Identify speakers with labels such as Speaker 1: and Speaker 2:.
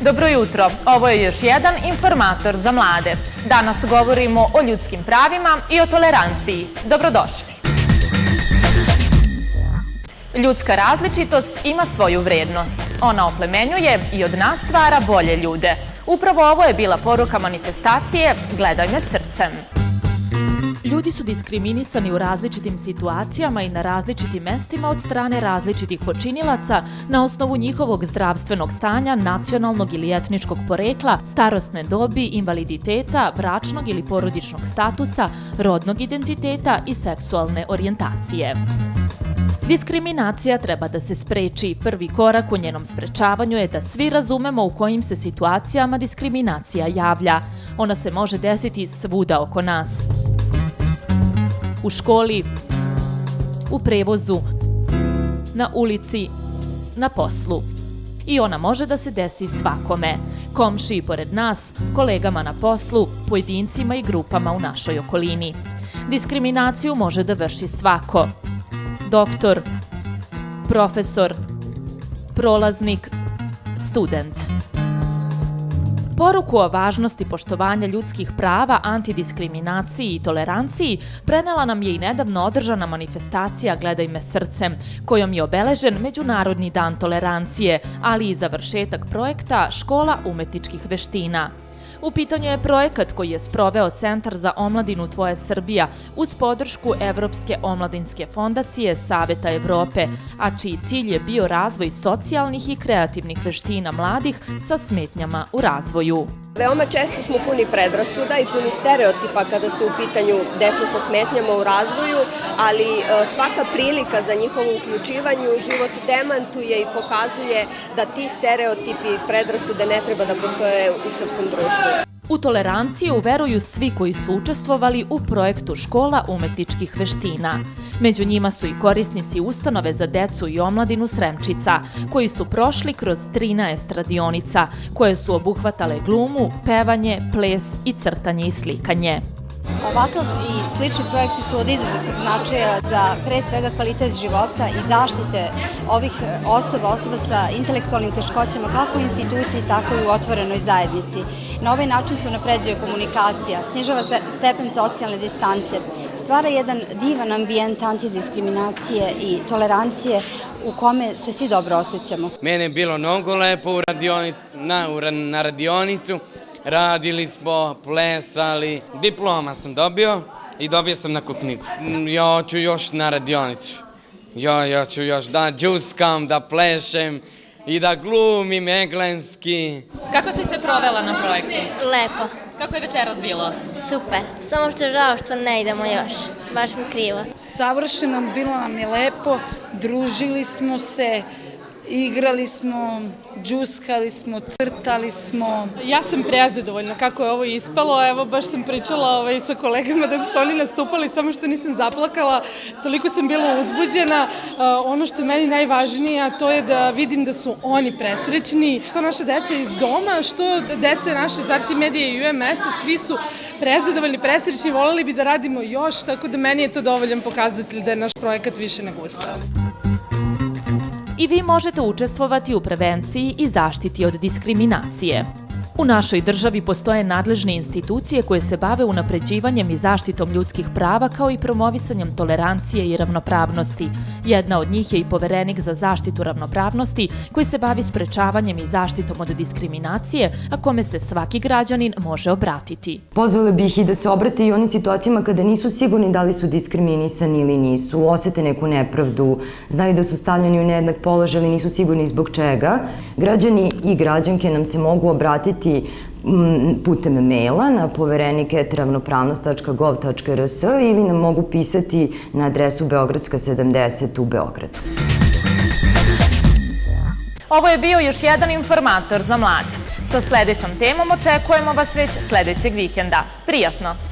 Speaker 1: Dobro jutro, ovo je još jedan informator za mlade. Danas govorimo o ljudskim pravima i o toleranciji. Dobrodošli. Ljudska različitost ima svoju vrednost. Ona oplemenjuje i od nas stvara bolje ljude. Upravo ovo je bila poruka manifestacije Gledaj me srcem. Ljudi su diskriminisani u različitim situacijama i na različitim mestima od strane različitih počinilaca na osnovu njihovog zdravstvenog stanja, nacionalnog ili etničkog porekla, starosne dobi, invaliditeta, bračnog ili porodičnog statusa, rodnog identiteta i seksualne orijentacije. Diskriminacija treba da se spreči. Prvi korak u njenom sprečavanju je da svi razumemo u kojim se situacijama diskriminacija javlja. Ona se može desiti svuda oko nas. U školi, u prevozu, na ulici, na poslu. I ona može da se desi svakome. Komšiji pored nas, kolegama na poslu, pojedincima i grupama u našoj okolini. Diskriminaciju može da vrši svako. Doktor, profesor, prolaznik, student. Poruku o važnosti poštovanja ljudskih prava, antidiskriminaciji i toleranciji prenela nam je i nedavno održana manifestacija Gledaj me srcem, kojom je obeležen Međunarodni dan tolerancije, ali i završetak projekta Škola umetničkih veština. U pitanju je projekat koji je sproveo Centar za omladinu Tvoja Srbija uz podršku Evropske omladinske fondacije Saveta Evrope, a čiji cilj je bio razvoj socijalnih i kreativnih veština mladih sa smetnjama u razvoju.
Speaker 2: Veoma često smo puni predrasuda i puni stereotipa kada su u pitanju deca sa smetnjama u razvoju, ali svaka prilika za njihovo uključivanje u život demantuje i pokazuje da ti stereotipi i predrasude ne treba da postoje u srpskom društvu.
Speaker 1: U toleranciju veruju svi koji su učestvovali u projektu Škola umetničkih veština. Među njima su i korisnici ustanove za decu i omladinu Sremčica, koji su prošli kroz 13 radionica, koje su obuhvatale glumu, pevanje, ples i crtanje i slikanje.
Speaker 3: Ovakav i slični projekti su od izuzetnog značaja za pre svega kvalitet života i zaštite ovih osoba sa intelektualnim teškoćama kako u instituciji, tako i u otvorenoj zajednici. Na ovaj način se unapređuje komunikacija, snižava stepen socijalne distance, stvara jedan divan ambijent antidiskriminacije i tolerancije u kome se svi dobro osjećamo.
Speaker 4: Mene je bilo mnogo lepo na radionicu. Radili smo, plesali, diploma sam dobio i dobio sam neku knjigu. Ja ću još na radionicu. Ja ću još da džuskam, da plešem i da glumim engleski.
Speaker 1: Kako si se provela na projektu?
Speaker 5: Lepo.
Speaker 1: Kako je večeras bilo?
Speaker 5: Super. Samo što je žao što ne idemo još. Baš mi krivo.
Speaker 6: Savršeno, bilo nam je lepo, družili smo se, igrali smo, džuskali smo, crtali smo.
Speaker 7: Ja sam prezadovoljna kako je ovo ispalo. Evo, baš sam pričala sa kolegama dok su oni nastupali, samo što nisam zaplakala. Toliko sam bila uzbuđena. Ono što je meni najvažnije, to je da vidim da su oni presrećni. Što naša deca iz doma, što deca naše iz Arti Medije i UMS-a, svi su prezadovoljni, presrećni, voljeli bi da radimo još, tako da meni je to dovoljan pokazatelj da je naš projekat više nego uspeo.
Speaker 1: I vi možete učestvovati u prevenciji i zaštiti od diskriminacije. U našoj državi postoje nadležne institucije koje se bave unapređivanjem i zaštitom ljudskih prava kao i promovisanjem tolerancije i ravnopravnosti. Jedna od njih je i Poverenik za zaštitu ravnopravnosti koji se bavi sprečavanjem i zaštitom od diskriminacije, a kome se svaki građanin može obratiti.
Speaker 8: Pozvala bih i da se obrate i onim situacijama kada nisu sigurni da li su diskriminisani ili nisu, osete neku nepravdu, znaju da su stavljeni u nejednak položaj ili nisu sigurni zbog čega. Građani i građanke nam se mogu obratiti putem maila na poverenik@ravnopravnost.gov.rs ili nam mogu pisati na adresu Beogradska 70 u Beogradu.
Speaker 1: Ovo je bio još jedan informator za mlade. Sa sledećom temom očekujemo vas već sledećeg vikenda. Prijatno!